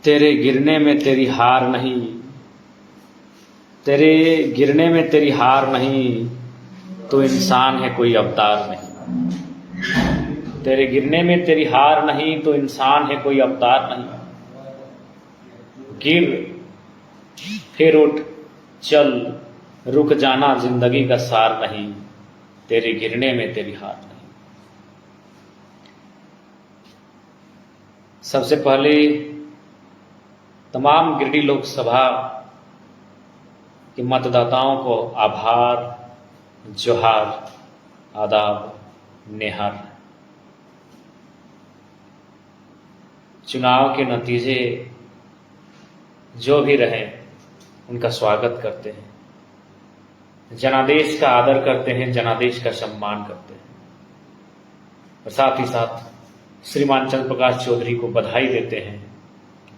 तेरे गिरने में तेरी हार नहीं, तेरे गिरने में तेरी हार नहीं, तो इंसान है कोई अवतार नहीं। तेरे गिरने में तेरी हार नहीं, तो इंसान है कोई अवतार नहीं। गिर फिर उठ चल, रुक जाना जिंदगी का सार नहीं, तेरे गिरने में तेरी हार नहीं। सबसे पहले तमाम गिरिडीह लोकसभा के मतदाताओं को आभार, जोहार, आदाब, नेहार। चुनाव के नतीजे जो भी रहे उनका स्वागत करते हैं, जनादेश का आदर करते हैं, जनादेश का सम्मान करते हैं और साथ ही साथ श्रीमान चंद्र प्रकाश चौधरी को बधाई देते हैं।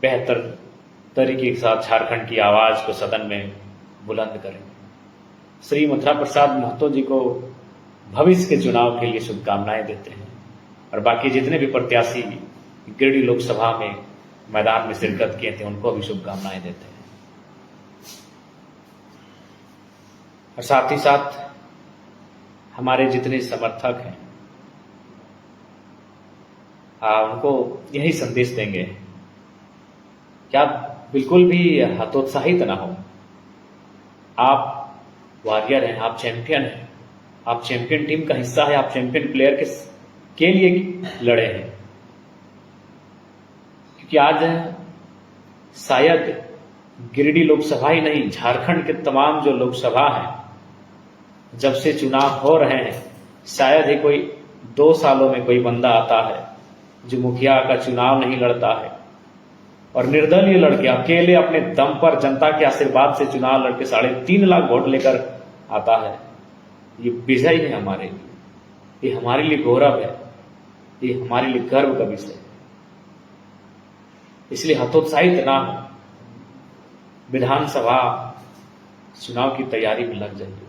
बेहतर तरीके के साथ झारखंड की आवाज को सदन में बुलंद करें। श्री मथुरा प्रसाद महतो जी को भविष्य के चुनाव के लिए शुभकामनाएं देते हैं और बाकी जितने भी प्रत्याशी गिरिडीह लोकसभा में मैदान में शिरकत किए थे उनको भी शुभकामनाएं देते हैं और साथ ही साथ हमारे जितने समर्थक हैं उनको यही संदेश देंगे कि आप बिल्कुल भी हतोत्साहित ना हो। आप वॉरियर हैं, आप चैंपियन हैं, आप चैंपियन टीम का हिस्सा है, आप चैंपियन प्लेयर के लिए लड़े हैं। क्योंकि आज शायद गिरिडीह लोकसभा ही नहीं, झारखंड के तमाम जो लोकसभा हैं, जब से चुनाव हो रहे हैं, शायद ही कोई 2 सालों में कोई बंदा आता है जो मुखिया का चुनाव नहीं लड़ता है और निर्दलीय लड़के अकेले अपने दम पर जनता के आशीर्वाद से चुनाव लड़के 3.5 लाख वोट लेकर आता है। ये विजय है हमारे लिए, ये हमारे लिए गौरव है, ये हमारे लिए गर्व का विषय है। इसलिए हतोत्साहित ना हो, विधानसभा चुनाव की तैयारी में लग जाइए,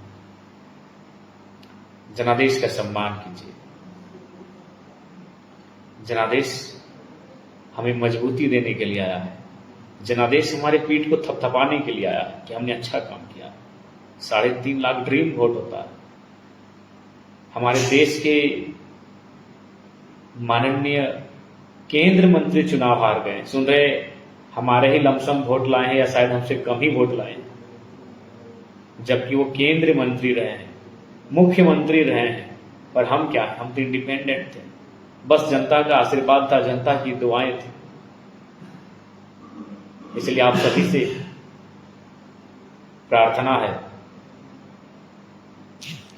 जनादेश का सम्मान कीजिए। जनादेश हमें मजबूती देने के लिए आया है, जनादेश हमारे पीठ को थपथपाने के लिए आया है कि हमने अच्छा काम किया। 3.5 लाख ड्रीम वोट होता है। हमारे देश के माननीय केंद्र मंत्री चुनाव हार गए, सुन रहे हमारे ही लमसम वोट लाए हैं या शायद हमसे कम ही वोट लाए हैं, जबकि वो केंद्रीय मंत्री रहे हैं, मुख्यमंत्री रहे हैं। पर हम क्या, हम तो इंडिपेंडेंट थे, बस जनता का आशीर्वाद था, जनता की दुआएं थी। इसलिए आप सभी से प्रार्थना है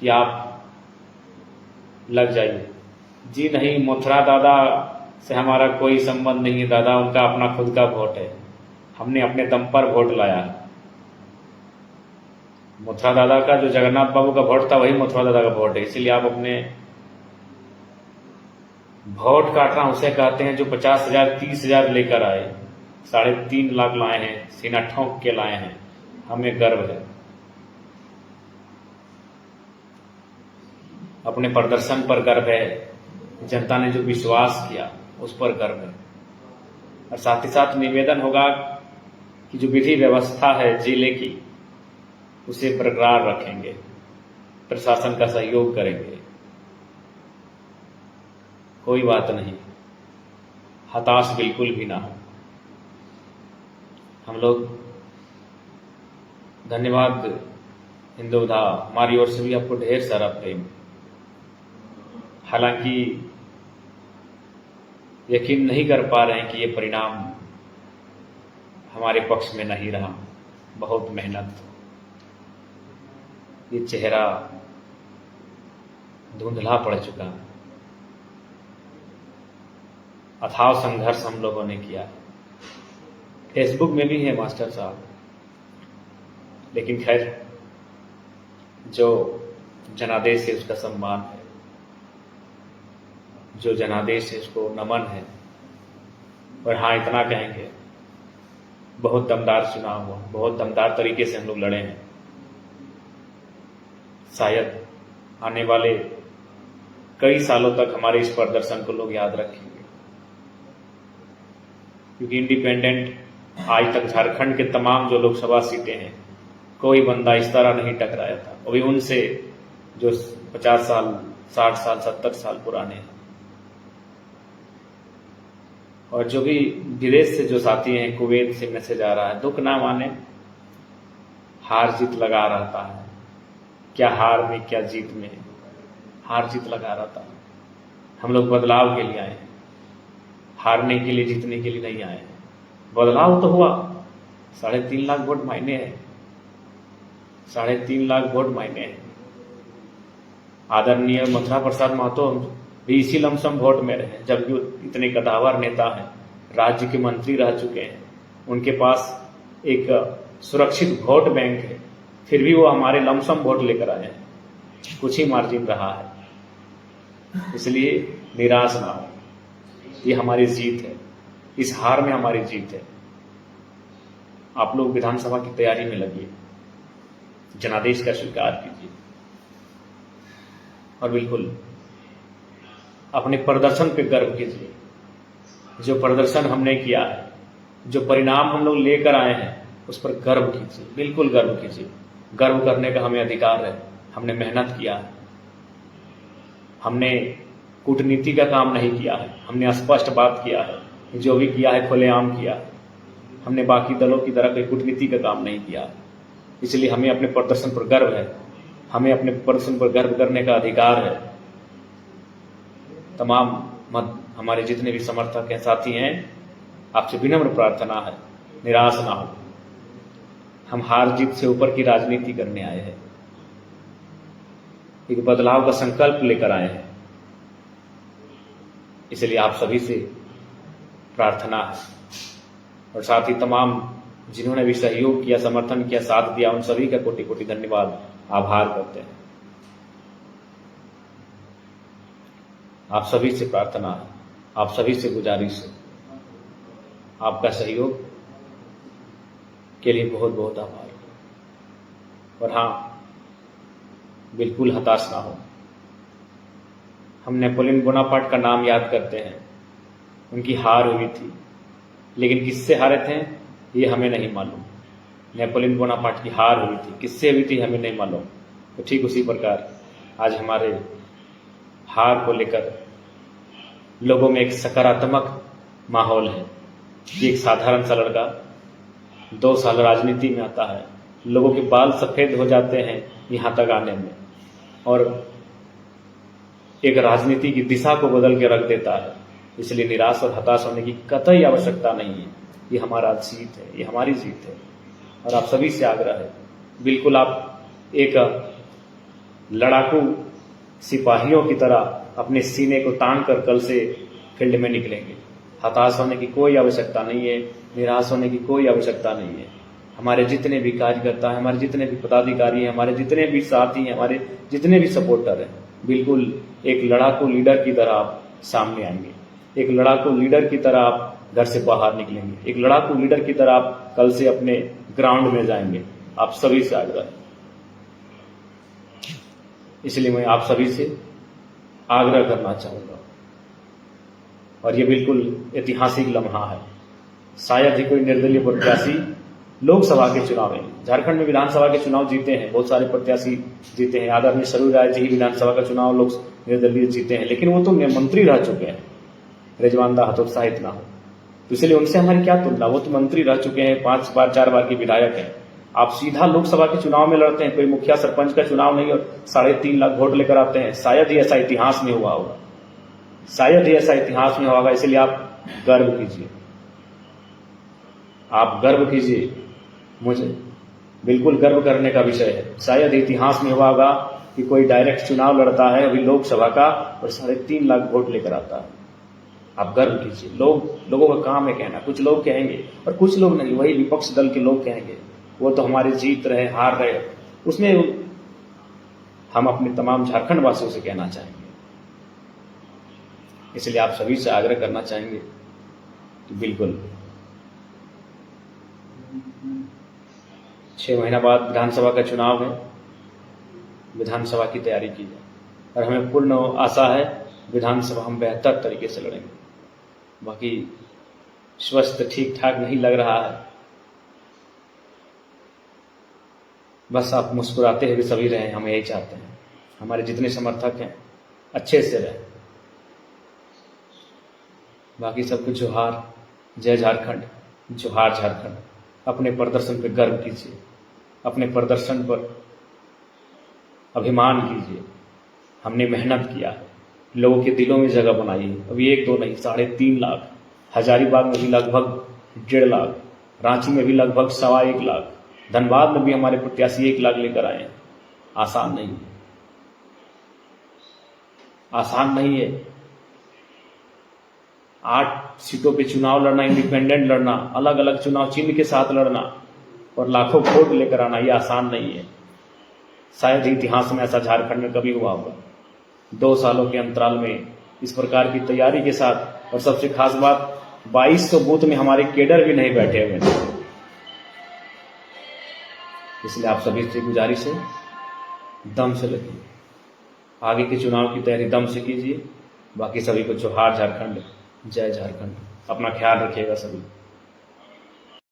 कि आप लग जाइए। जी नहीं, मथुरा दादा से हमारा कोई संबंध नहीं है, दादा उनका अपना खुद का वोट है, हमने अपने दम पर वोट लाया। मथुरा दादा का जो जगन्नाथ बाबू का वोट था वही मथुरा दादा का वोट है। इसीलिए आप अपने वोट काटना उसे कहते हैं जो 50,000 30,000 लेकर आए, 3.5 लाख लाए हैं, सीना ठोंक के लाए हैं। हमें गर्व है, अपने प्रदर्शन पर गर्व है, जनता ने जो विश्वास किया उस पर गर्व है। और साथ ही साथ निवेदन होगा कि जो विधि व्यवस्था है जिले की उसे बरकरार रखेंगे, प्रशासन का सहयोग करेंगे। कोई बात नहीं, हताश बिल्कुल भी ना हो। हम लोग धन्यवाद हिंदुधा, हमारी ओर से भी आपको ढेर सारा प्रेम। हालांकि यकीन नहीं कर पा रहे हैं कि ये परिणाम हमारे पक्ष में नहीं रहा। बहुत मेहनत, ये चेहरा धुंधला पड़ चुका है। अथाह संघर्ष हम लोगों ने किया। फेसबुक में भी है मास्टर साहब, लेकिन खैर जो जनादेश है उसका सम्मान है, जो जनादेश है उसको नमन है। और हाँ, इतना कहेंगे, बहुत दमदार चुनाव हुआ, बहुत दमदार तरीके से हम लोग लड़े हैं। शायद आने वाले कई सालों तक हमारे इस प्रदर्शन को लोग याद रखेंगे, क्योंकि इंडिपेंडेंट आज तक झारखंड के तमाम जो लोकसभा सीटें हैं, कोई बंदा इस तरह नहीं टकराया था, अभी उनसे जो 50 साल 60 साल 70 साल पुराने हैं। और जो भी विदेश से जो साथी हैं, कुवैत से मैसेज आ रहा है, दुख ना माने, हार जीत लगा रहता है, क्या हार में क्या जीत में, हार जीत लगा रहता है। हम लोग बदलाव के लिए आए हैं, हारने के लिए जीतने के लिए नहीं आए हैं। बदलाव तो हुआ, 3.5 लाख वोट मायने हैं, 3.5 लाख वोट मायने हैं। आदरणीय मथुरा प्रसाद महतो भी इसी लमसम वोट में रहे, जबकि इतने कदावर नेता हैं, राज्य के मंत्री रह चुके हैं, उनके पास एक सुरक्षित वोट बैंक है, फिर भी वो हमारे लमसम वोट लेकर आए हैं, कुछ ही मार्जिन रहा है। इसलिए निराश ना हो, ये हमारी जीत है, इस हार में हमारी जीत है। आप लोग विधानसभा की तैयारी में लगिए, जनादेश का स्वीकार कीजिए और बिल्कुल अपने प्रदर्शन पे गर्व कीजिए। जो प्रदर्शन हमने किया है, जो परिणाम हम लोग लेकर आए हैं, उस पर गर्व कीजिए, बिल्कुल गर्व कीजिए। गर्व करने का हमें अधिकार है, हमने मेहनत किया है, हमने कूटनीति का काम नहीं किया है, हमने स्पष्ट बात किया है, जो भी किया है खुलेआम किया है, हमने बाकी दलों की तरह कोई कूटनीति का काम नहीं किया। इसलिए हमें अपने प्रदर्शन पर गर्व है, हमें अपने प्रदर्शन पर गर्व करने का अधिकार है। तमाम हमारे जितने भी समर्थक हैं, साथी हैं, आपसे विनम्र प्रार्थना है, निराश ना हो। हम हार जीत से ऊपर की राजनीति करने आए हैं, एक बदलाव का संकल्प लेकर आए हैं। इसलिए आप सभी से प्रार्थना है, और साथ ही तमाम जिन्होंने भी सहयोग किया, समर्थन किया, साथ दिया, उन सभी का कोटि कोटि धन्यवाद, आभार करते हैं। आप सभी से प्रार्थना है, आप सभी से गुजारिश है, आपका सहयोग के लिए बहुत बहुत आभार। और हाँ, बिल्कुल हताश ना हो। हम नेपोलियन बोनापार्ट का नाम याद करते हैं, उनकी हार हुई थी, लेकिन किससे हारे थे ये हमें नहीं मालूम। नेपोलियन बोनापार्ट की हार हुई थी, किससे हुई थी हमें नहीं मालूम। तो ठीक उसी प्रकार आज हमारे हार को लेकर लोगों में एक सकारात्मक माहौल है कि एक साधारण सा लड़का 2 साल राजनीति में आता है, लोगों के बाल सफेद हो जाते हैं यहाँ तक आने में, और एक राजनीति की दिशा को बदल के रख देता है। इसलिए निराश और हताश होने की कतई आवश्यकता नहीं है। ये हमारा जीत है, ये हमारी जीत है। और आप सभी से आग्रह है, बिल्कुल आप एक लड़ाकू सिपाहियों की तरह अपने सीने को तान कर कल से फील्ड में निकलेंगे। हताश होने की कोई आवश्यकता नहीं है, निराश होने की कोई आवश्यकता नहीं है। हमारे जितने भी कार्यकर्ता हैं, हमारे जितने भी पदाधिकारी हैं, हमारे जितने भी साथी हैं, हमारे जितने भी सपोर्टर हैं, बिल्कुल एक लड़ाकू लीडर की तरह आप सामने आएंगे, एक लड़ाकू लीडर की तरह आप घर से बाहर निकलेंगे, एक लड़ाकू लीडर की तरह आप कल से अपने ग्राउंड में जाएंगे। आप सभी से आग्रह है, इसलिए मैं आप सभी से आग्रह करना चाहूंगा। और ये बिल्कुल ऐतिहासिक लम्हा है। शायद ही कोई निर्दलीय प्रत्याशी लोकसभा के चुनाव में, झारखंड में विधानसभा के चुनाव जीते हैं, बहुत सारे प्रत्याशी जीते हैं। आदरणीय सरोज राय जी ही विधानसभा का चुनाव लोग निर्दलीय जीते हैं, लेकिन वो तो मंत्री रह चुके हैं। रिजवानदा हतोत्साहित ना हो, तो इसलिए उनसे हमारी क्या तुलना, वो तो मंत्री रह चुके हैं, 5 बार 4 बार के विधायक हैं। आप सीधा लोकसभा के चुनाव में लड़ते हैं, कोई मुखिया सरपंच का चुनाव नहीं, और 3.5 लाख वोट लेकर आते हैं। शायद ही ऐसा इतिहास में हुआ होगा, शायद ही ऐसा इतिहास में होगा। इसलिए आप गर्व कीजिए, आप गर्व कीजिए। मुझे बिल्कुल गर्व करने का विषय है। शायद इतिहास में हुआ होगा कि कोई डायरेक्ट चुनाव लड़ता है अभी लोकसभा का और 3.5 लाख वोट लेकर आता है। आप गर्व कीजिए। लोगों का काम है कहना, कुछ लोग कहेंगे और कुछ लोग नहीं, वही विपक्ष दल के लोग कहेंगे वो तो हमारे जीत रहे, हार रहे, उसमें हम अपने तमाम झारखंड वासियों से कहना चाहेंगे। इसलिए आप सभी से आग्रह करना चाहेंगे कि बिल्कुल 6 महीना बाद विधानसभा का चुनाव है, विधानसभा की तैयारी की जाए और हमें पूर्ण आशा है विधानसभा हम बेहतर तरीके से लड़ेंगे। बाकी स्वस्थ ठीक ठाक नहीं लग रहा है, बस आप मुस्कुराते हुए सभी रहें, हम यही चाहते हैं। हमारे जितने समर्थक हैं अच्छे से रहें। बाकी सबको जोहार, जय झारखंड, जोहार झारखंड। अपने प्रदर्शन पर गर्व कीजिए, अपने प्रदर्शन पर अभिमान कीजिए। हमने मेहनत किया है, लोगों के दिलों में जगह बनाई है। अभी 1-2 नहीं, 3.5 लाख, हजारीबाग में भी लगभग 1.5 लाख, रांची में भी लगभग 1.25 लाख, धनबाद में भी हमारे प्रत्याशी 1 लाख लेकर आए हैं। आसान नहीं है, आसान नहीं है। 8 सीटों पे चुनाव लड़ना, इंडिपेंडेंट लड़ना, अलग अलग चुनाव चिन्ह के साथ लड़ना और लाखों वोट लेकर आना, ये आसान नहीं है। शायद ही इतिहास में ऐसा झारखंड में कभी हुआ होगा। 2 सालों के अंतराल में इस प्रकार की तैयारी के साथ, और सबसे खास बात 2200 बूथ में हमारे केडर भी नहीं बैठे हुए थे। इसलिए आप सभी से गुजारिश है, दम से लगिए, आगे के चुनाव की तैयारी दम से कीजिए। बाकी सभी को जोहार झारखंड, जय झारखंड। अपना ख्याल रखिएगा सभी।